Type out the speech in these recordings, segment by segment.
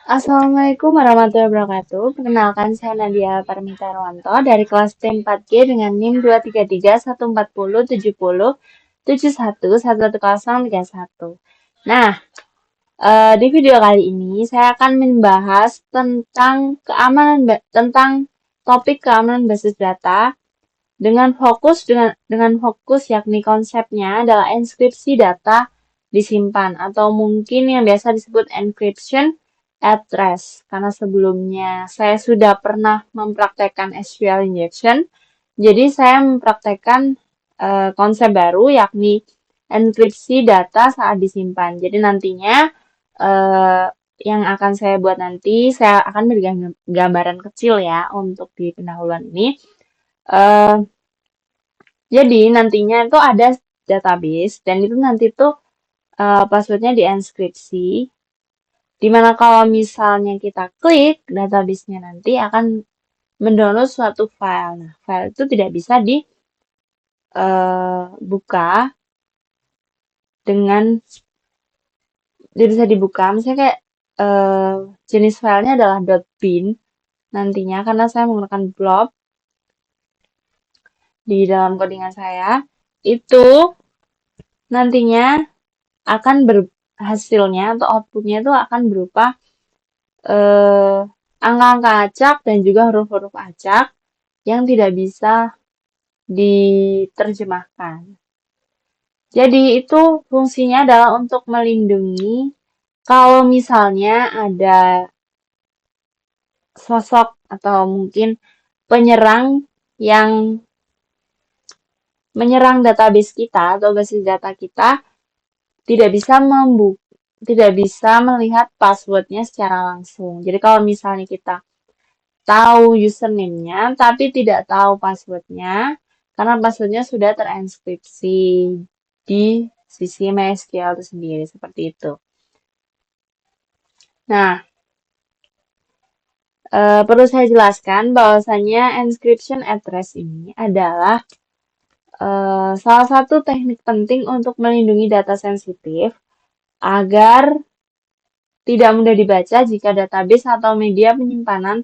Assalamualaikum warahmatullahi wabarakatuh. Perkenalkan, saya Nadia Parmita Rowanto dari kelas T4G dengan NIM 233140710711131. Nah, di video kali ini saya akan membahas tentang tentang topik keamanan basis data dengan fokus yakni konsepnya adalah enkripsi data disimpan atau mungkin yang biasa disebut encryption at rest. Karena sebelumnya saya sudah pernah mempraktekkan SQL injection, jadi saya mempraktekkan konsep baru yakni enkripsi data saat disimpan. Jadi nantinya eh, yang akan saya buat nanti, saya akan beri gambaran kecil ya untuk di pendahuluan ini. Eh, jadi nantinya itu ada database dan itu nanti tuh passwordnya dienkripsi. Dimana kalau misalnya kita klik database-nya nanti akan mendownload suatu file. Nah, file itu tidak bisa dibuka dengan tidak bisa dibuka. Misalnya kayak jenis filenya adalah .bin nantinya karena saya menggunakan blob di dalam codingan saya. Itu nantinya akan hasilnya atau outputnya itu akan berupa eh, angka-angka acak dan juga huruf-huruf acak yang tidak bisa diterjemahkan. Jadi itu fungsinya adalah untuk melindungi kalau misalnya ada sosok atau mungkin penyerang yang menyerang database kita atau basis data kita tidak bisa tidak bisa melihat passwordnya secara langsung. Jadi kalau misalnya kita tahu username-nya tapi tidak tahu passwordnya, karena passwordnya sudah terenkripsi di sisi MySQL itu sendiri, seperti itu. Nah, perlu saya jelaskan bahwasannya encryption at rest ini adalah salah satu teknik penting untuk melindungi data sensitif agar tidak mudah dibaca jika database atau media penyimpanan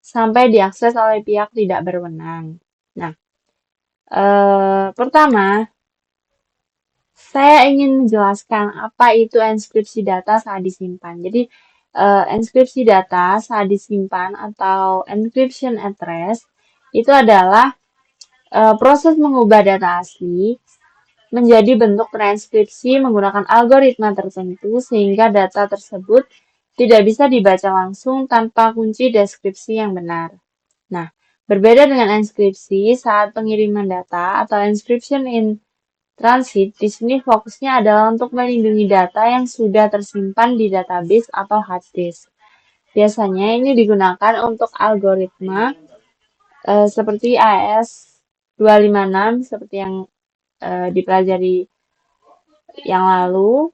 sampai diakses oleh pihak tidak berwenang. Nah, pertama, saya ingin menjelaskan apa itu enkripsi data saat disimpan. Jadi, enkripsi data saat disimpan atau encryption at rest itu adalah proses mengubah data asli menjadi bentuk transkripsi menggunakan algoritma tertentu sehingga data tersebut tidak bisa dibaca langsung tanpa kunci deskripsi yang benar. Nah, berbeda dengan enkripsi saat pengiriman data atau encryption in transit, di sini fokusnya adalah untuk melindungi data yang sudah tersimpan di database atau hard disk. Biasanya ini digunakan untuk algoritma seperti AES-256 seperti yang dipelajari yang lalu,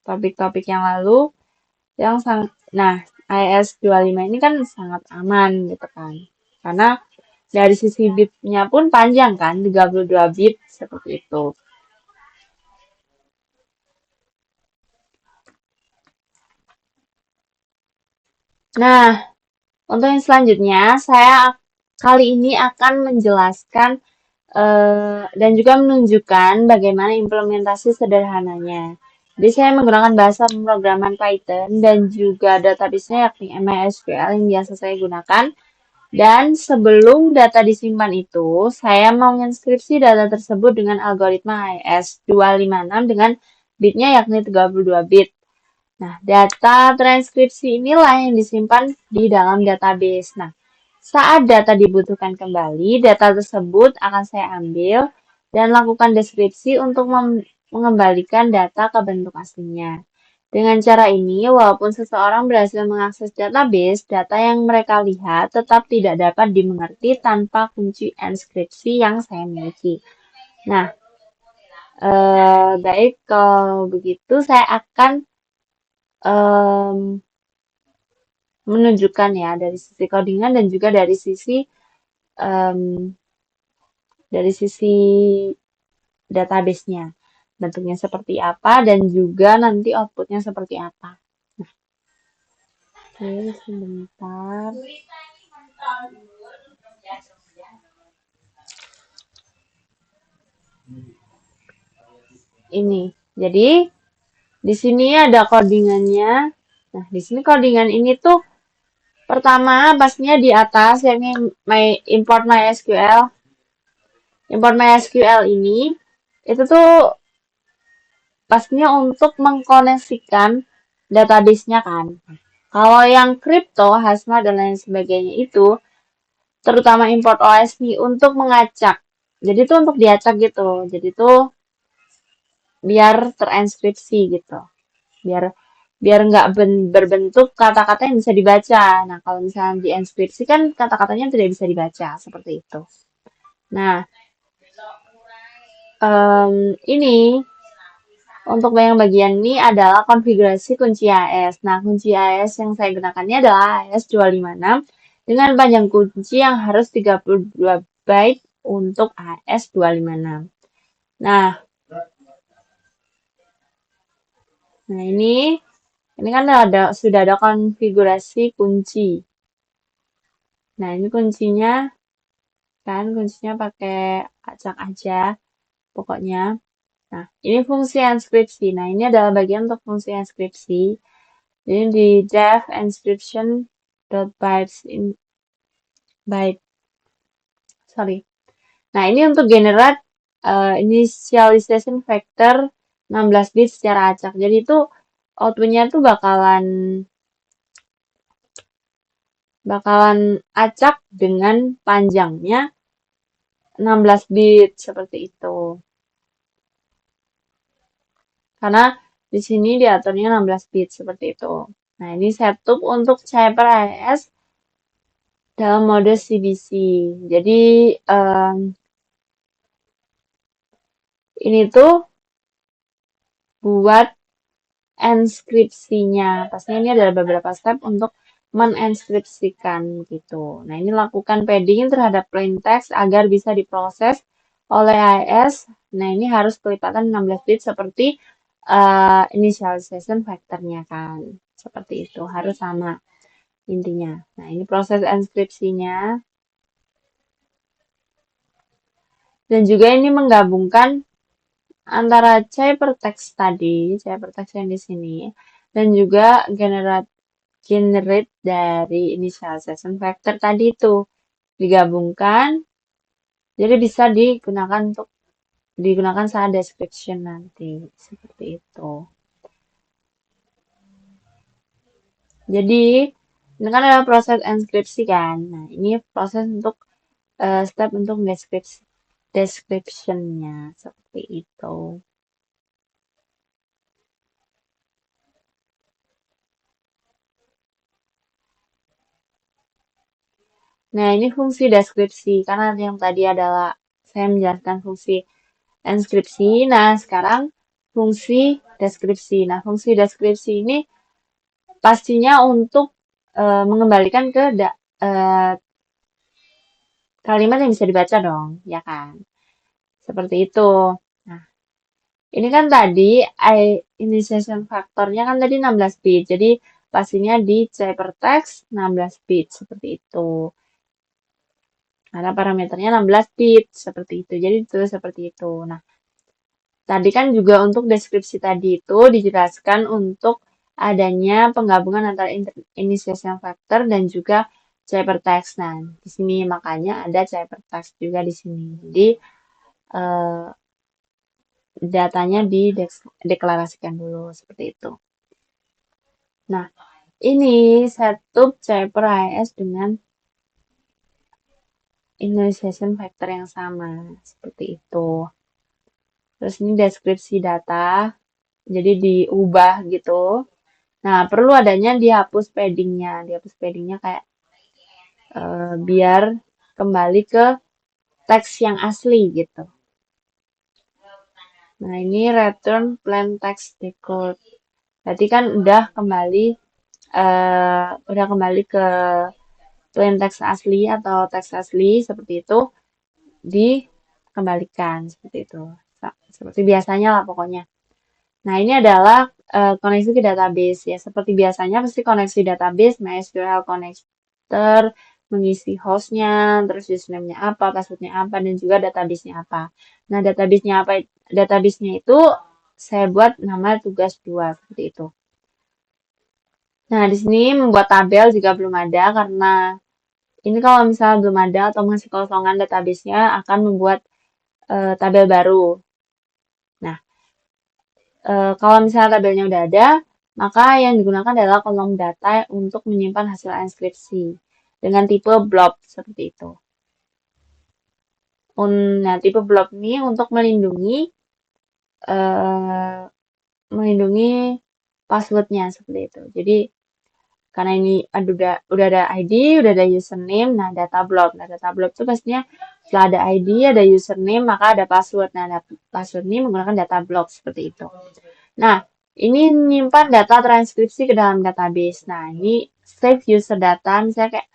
topik-topik yang lalu, nah AES-25 ini kan sangat aman gitu kan, karena dari sisi bitnya pun panjang kan, 32 bit seperti itu. Nah, untuk yang selanjutnya, saya kali ini akan menjelaskan dan juga menunjukkan bagaimana implementasi sederhananya. Jadi saya menggunakan bahasa pemrograman Python dan juga database-nya yakni MySQL yang biasa saya gunakan. Dan sebelum data disimpan itu, saya menginskripsi data tersebut dengan algoritma AES-256 dengan bitnya yakni 32 bit. Nah, data transkripsi inilah yang disimpan di dalam database. Nah, saat data dibutuhkan kembali, data tersebut akan saya ambil dan lakukan deskripsi untuk mengembalikan data ke bentuk aslinya. Dengan cara ini, walaupun seseorang berhasil mengakses database, data yang mereka lihat tetap tidak dapat dimengerti tanpa kunci enkripsi yang saya miliki. Nah, baik kalau begitu saya akan menunjukkan ya dari sisi codingan dan juga um, dari sisi database-nya. Bentuknya seperti apa dan juga nanti outputnya seperti apa. Oke, sebentar. Ini. Jadi, di sini ada codingannya. Nah, di sini codingan ini tuh pertama pastinya di atas yakni import MySQL. Import MySQL ini itu tuh pastinya untuk mengkoneksikan database-nya kan. Kalau yang crypto, Hasma dan lain sebagainya itu terutama import OSP untuk mengacak. Jadi itu untuk diacak gitu. Jadi itu biar terinskripsi gitu. Biar biar nggak berbentuk kata-kata yang bisa dibaca. Nah, kalau misalnya diinskripsi kan kata-katanya tidak bisa dibaca seperti itu. Nah, ini untuk yang bagian ini adalah konfigurasi kunci AES. Nah, kunci AES yang saya gunakannya adalah AES 256 dengan panjang kunci yang harus 32 byte untuk AES 256. Nah, ini kan sudah ada konfigurasi kunci. Nah, ini kuncinya pakai acak aja pokoknya. Nah, ini fungsi inskripsi. Nah, ini adalah bagian untuk fungsi inskripsi. Jadi di def inscription dot bytes byte. Sorry. Nah, ini untuk generate initialization factor 16 bit secara acak. Jadi itu outputnya tuh bakalan acak dengan panjangnya 16 bit seperti itu. Karena di sini diaturnya 16 bit seperti itu. Nah, ini setup untuk Cyber AES dalam mode CBC. Jadi ini tuh buat enskripsinya. Pastinya ini adalah beberapa step untuk menenskripsikan gitu. Nah, ini lakukan padding terhadap plain text agar bisa diproses oleh AES. Nah, ini harus kelipatan 16 bit seperti initialization factor-nya kan. Seperti itu, harus sama intinya. Nah, ini proses enskripsinya. Dan juga ini menggabungkan antara ciphertext tadi, ciphertext yang di sini, dan juga generate dari initialization factor tadi itu digabungkan, jadi bisa digunakan saat description nanti seperti itu. Jadi ini kan adalah proses enskripsi kan. Nah, ini proses untuk step untuk description-nya seperti itu. Nah, ini fungsi deskripsi karena yang tadi adalah saya menjelaskan fungsi enskripsi. Nah, sekarang fungsi deskripsi. Nah, fungsi deskripsi ini pastinya untuk mengembalikan ke kalimat yang bisa dibaca dong, ya kan? Seperti itu. Nah, ini kan tadi initialization factornya kan tadi 16 bit. Jadi pastinya di ciphertext 16 bit seperti itu. Karena parameternya 16 bit seperti itu. Jadi itu seperti itu. Nah, tadi kan juga untuk deskripsi tadi itu dijelaskan untuk adanya penggabungan antara initialization factor dan juga ciphertext. Nah, di sini makanya ada ciphertext juga di sini. Jadi datanya dideklarasikan dulu seperti itu. Nah, ini setup Cypher AES dengan initialization factor yang sama seperti itu. Terus ini deskripsi data, jadi diubah gitu. Nah, perlu adanya dihapus paddingnya. Dihapus paddingnya kayak biar kembali ke teks yang asli gitu. Nah, ini return plain text decode. Berarti kan udah kembali ke plain text asli atau teks asli seperti itu dikembalikan seperti itu. Seperti biasanya lah pokoknya. Nah, ini adalah koneksi ke database ya. Seperti biasanya pasti koneksi database, MySQL connector, mengisi hostnya, terus username-nya apa, password-nya apa, dan juga database-nya apa. Nah, database-nya itu saya buat nama tugas 2 seperti itu. Nah, di sini membuat tabel juga belum ada karena ini kalau misalnya belum ada atau masih kosongan database-nya akan membuat tabel baru. Nah, kalau misalnya tabelnya udah ada, maka yang digunakan adalah kolom data untuk menyimpan hasil enskripsi dengan tipe blob seperti itu. Nah, tipe blob ini untuk melindungi passwordnya seperti itu. Jadi karena ini udah ada ID, udah ada username, nah data blob. Nah, data blob itu pastinya setelah ada ID, ada username, maka ada password. Nah, password ini menggunakan data blob seperti itu. Nah, ini menyimpan data transkripsi ke dalam database. Nah, ini save user data, misalnya kayak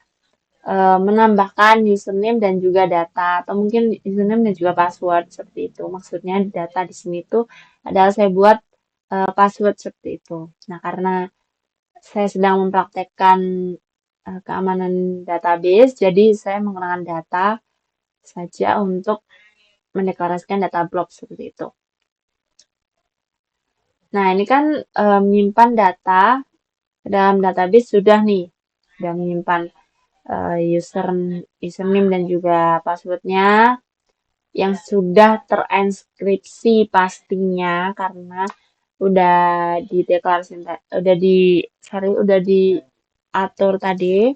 menambahkan username dan juga data, atau mungkin username dan juga password seperti itu. Maksudnya data di sini tuh adalah saya buat password seperti itu. Nah, karena saya sedang mempraktekkan keamanan database, jadi saya menggunakan data saja untuk mendeklarasikan data blob seperti itu. Nah, ini kan menyimpan data dalam database sudah nih, sudah menyimpan username dan juga passwordnya yang sudah terenskripsi pastinya karena udah udah diatur tadi,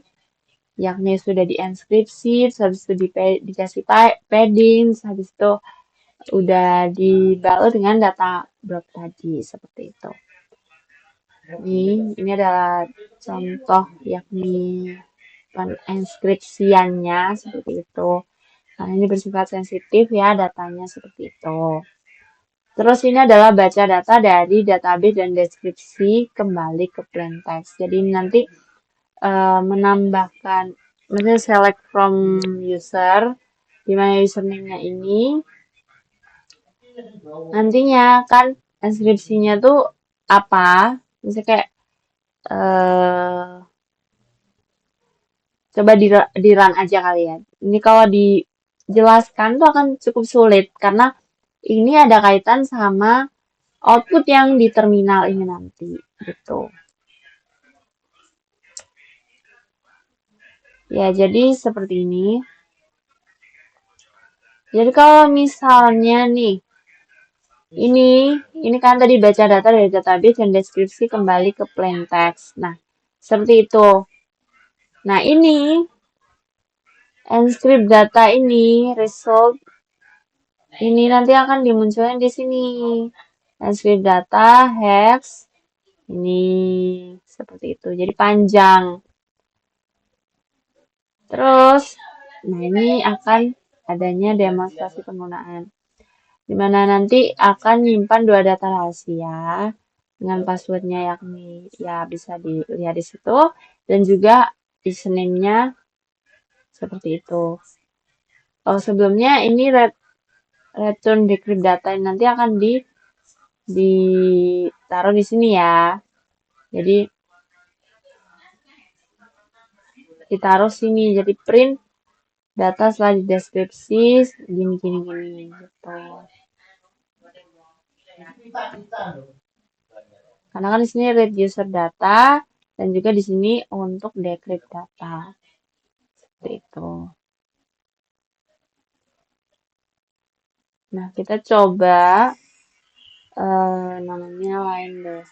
yakni sudah dienkripsi, habis itu dikasih padding, habis itu udah dibalut dengan data blob tadi seperti itu. Ini adalah contoh yakni penenskripsiannya seperti itu. Karena ini bersifat sensitif ya datanya seperti itu. Terus ini adalah baca data dari database dan deskripsi kembali ke plain text. Jadi ini nanti menambahkan, misalnya select from user, di mana username-nya ini, nantinya kan deskripsinya tuh apa, misalnya kayak coba di run aja kali ya. Ini kalau dijelaskan tuh akan cukup sulit karena ini ada kaitan sama output yang di terminal ini nanti gitu. Ya, jadi seperti ini. Jadi kalau misalnya nih ini kan tadi baca data dari database dan deskripsi kembali ke plain text. Nah, seperti itu. Nah, ini enscript data ini result ini nanti akan dimunculkan di sini. Enscript data hex ini seperti itu. Jadi panjang. Terus, nah ini akan adanya demonstrasi penggunaan. Dimana nanti akan nyimpan 2 data rahasia dengan passwordnya yakni ya bisa dilihat di situ dan juga username-nya seperti itu. Oh, sebelumnya ini return decrypt data nanti akan ditaruh di sini ya. Jadi ditaruh sini jadi print data setelah di deskripsi gini gitu. Karena kan di sini read user data dan juga di sini untuk decrypt data. Seperti itu. Nah, kita coba namanya lain deh.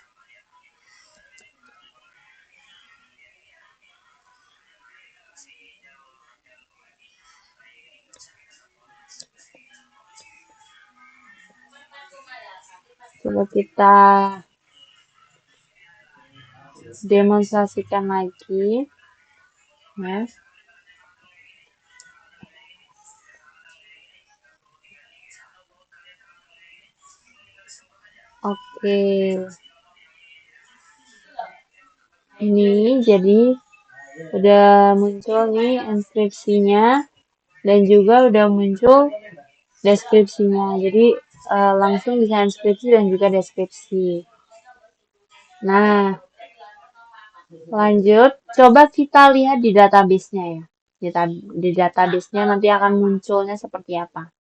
Coba kita demonstrasikan lagi. Ya. Oke. Ini jadi udah muncul nih inskripsinya dan juga udah muncul deskripsinya. Jadi langsung bisa inskripsi dan juga deskripsi. Nah, lanjut, coba kita lihat di database-nya ya. Di database-nya nanti akan munculnya seperti apa.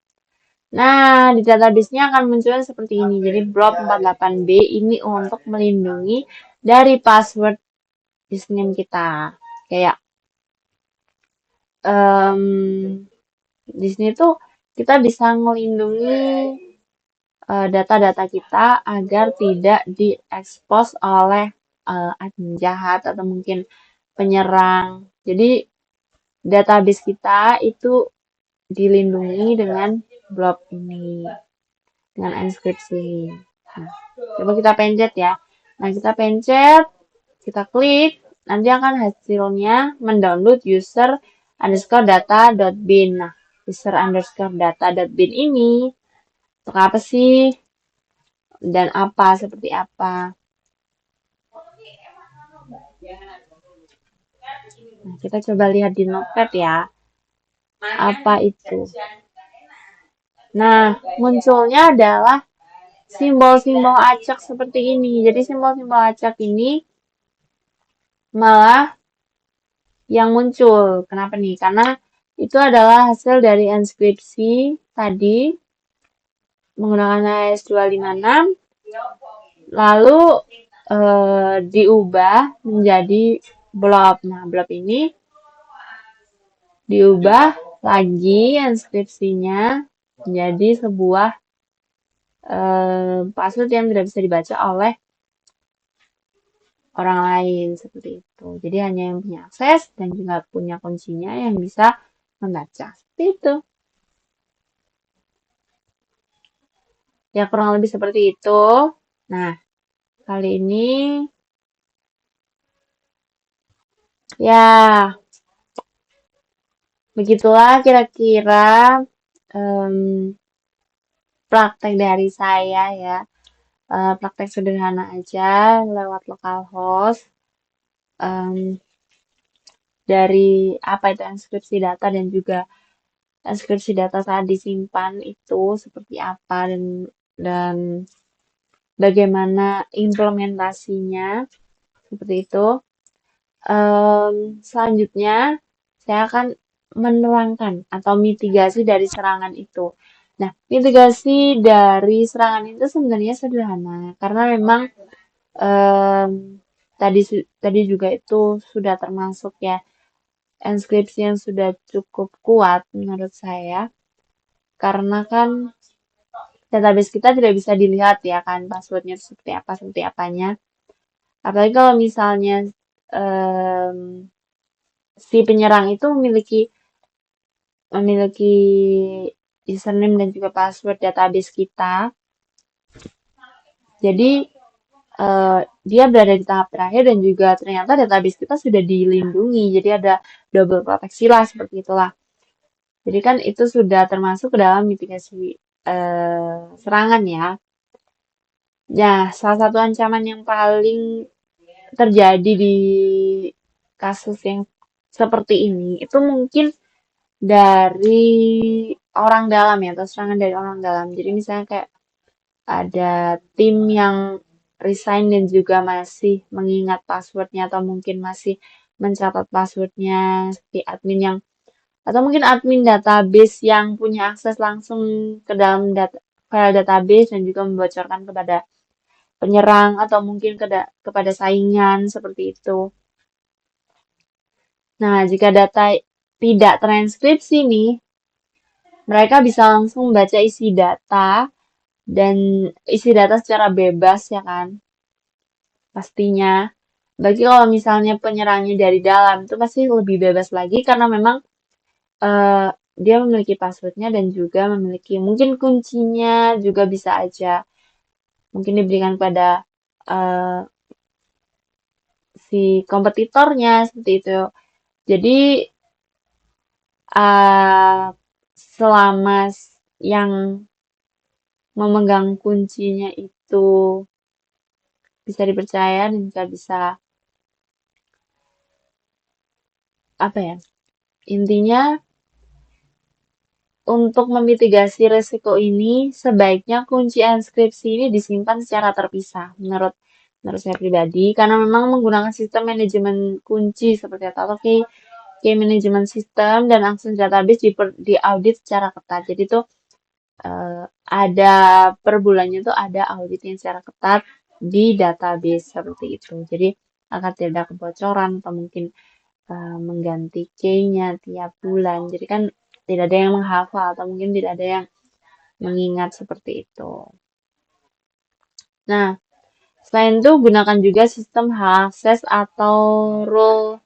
Nah, di database-nya akan munculnya seperti ini. Jadi, blob 48B ini untuk melindungi dari password username kita. Kayak, di sini tuh kita bisa melindungi data-data kita agar tidak diekspos oleh admin jahat atau mungkin penyerang. Jadi database kita itu dilindungi dengan blob ini, dengan enkripsi. Nah, coba kita pencet ya. Nah, kita pencet, kita klik, nanti akan hasilnya mendownload user underscore data.bin. Nah, user underscore data.bin ini untuk apa sih? Dan apa, seperti apa. Nah, kita coba lihat di notepad ya. Apa itu? Nah, munculnya adalah simbol-simbol acak seperti ini. Jadi simbol-simbol acak ini malah yang muncul. Kenapa nih? Karena itu adalah hasil dari enskripsi tadi menggunakan AES256 lalu diubah menjadi blob. Nah, blob ini diubah lagi enskripsinya menjadi sebuah password yang tidak bisa dibaca oleh orang lain seperti itu. Jadi hanya yang punya akses dan juga punya kuncinya yang bisa membaca. Seperti itu. Ya kurang lebih seperti itu. Nah, kali ini ya begitulah kira-kira praktek dari saya ya. Praktek sederhana aja lewat localhost. Dari apa itu enskripsi data dan juga enskripsi data saat disimpan itu seperti apa dan bagaimana implementasinya seperti itu. Selanjutnya saya akan menerangkan atau mitigasi dari serangan itu. Nah, mitigasi dari serangan itu sebenarnya sederhana karena memang tadi juga itu sudah termasuk ya enskripsi yang sudah cukup kuat menurut saya karena kan database kita tidak bisa dilihat ya kan passwordnya seperti apanya. Apalagi kalau misalnya si penyerang itu memiliki username dan juga password database kita. Jadi dia berada di tahap terakhir dan juga ternyata database kita sudah dilindungi. Jadi ada double proteksi lah seperti itulah. Jadi kan itu sudah termasuk ke dalam mitigasi serangan ya. Nah, salah satu ancaman yang paling terjadi di kasus yang seperti ini itu mungkin dari orang dalam ya, atau serangan dari orang dalam. Jadi misalnya kayak ada tim yang resign dan juga masih mengingat passwordnya atau mungkin masih mencatat passwordnya seperti admin yang atau mungkin admin database yang punya akses langsung ke dalam file database dan juga membocorkan kepada penyerang atau mungkin kepada saingan seperti itu. Nah, jika data tidak transkripsi nih, mereka bisa langsung baca isi data dan isi data secara bebas ya kan, pastinya. Bagi kalau misalnya penyerangnya dari dalam itu pasti lebih bebas lagi karena memang dia memiliki passwordnya dan juga memiliki mungkin kuncinya juga bisa aja mungkin diberikan pada si kompetitornya seperti itu. Jadi selama yang memegang kuncinya itu bisa dipercaya dan juga bisa apa ya, intinya untuk memitigasi resiko ini sebaiknya kunci enskripsi ini disimpan secara terpisah menurut menurut saya pribadi, karena memang menggunakan sistem manajemen kunci seperti atau key management system dan akses database diaudit secara ketat. Jadi tuh ada per bulannya tuh ada audit yang secara ketat di database seperti itu. Jadi agar tidak ada kebocoran atau mungkin mengganti key-nya tiap bulan. Jadi kan tidak ada yang menghafal atau mungkin tidak ada yang mengingat seperti itu. Nah, selain itu gunakan juga sistem hak akses atau rule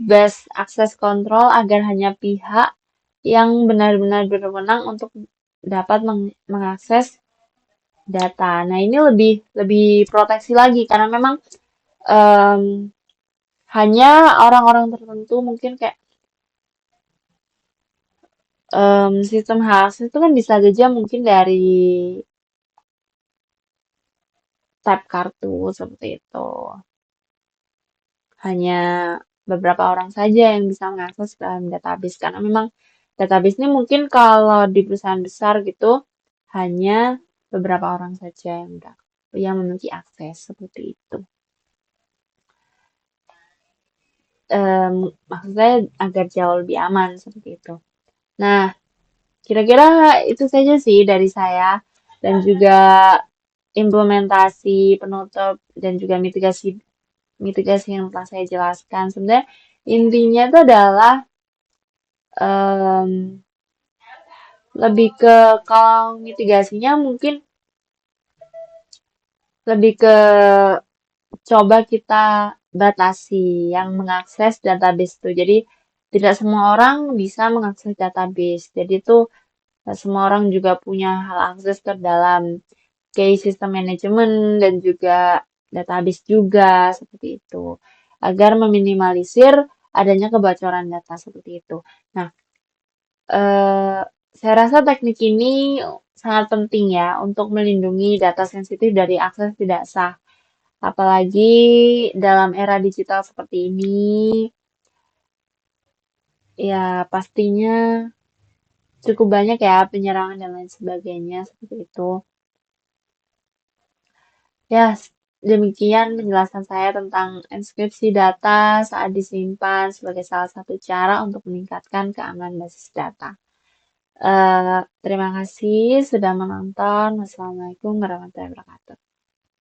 based access control agar hanya pihak yang benar-benar berwenang untuk dapat mengakses data. Nah, ini lebih proteksi lagi karena memang em, hanya orang-orang tertentu mungkin kayak sistem hak akses itu kan bisa saja mungkin dari tab kartu seperti itu. Hanya beberapa orang saja yang bisa mengakses ke dalam database karena memang database ini mungkin kalau di perusahaan besar gitu hanya beberapa orang saja yang memiliki akses seperti itu. Maksud saya agar jauh lebih aman seperti itu. Nah, kira-kira itu saja sih dari saya dan juga implementasi penutup dan juga mitigasi mitigasi yang telah saya jelaskan. Sebenarnya intinya itu adalah em, lebih ke kalau mitigasinya mungkin lebih ke coba kita batasi yang mengakses database itu. Jadi tidak semua orang bisa mengakses database. Jadi itu semua orang juga punya hal akses ke dalam case system management dan juga database juga seperti itu. Agar meminimalisir adanya kebocoran data seperti itu. Nah, eh, saya rasa teknik ini sangat penting ya untuk melindungi data sensitif dari akses tidak sah. Apalagi dalam era digital seperti ini, ya pastinya cukup banyak ya penyerangan dan lain sebagainya seperti itu. Ya, demikian penjelasan saya tentang enkripsi data saat disimpan sebagai salah satu cara untuk meningkatkan keamanan basis data. Terima kasih sudah menonton. Wassalamualaikum warahmatullahi wabarakatuh.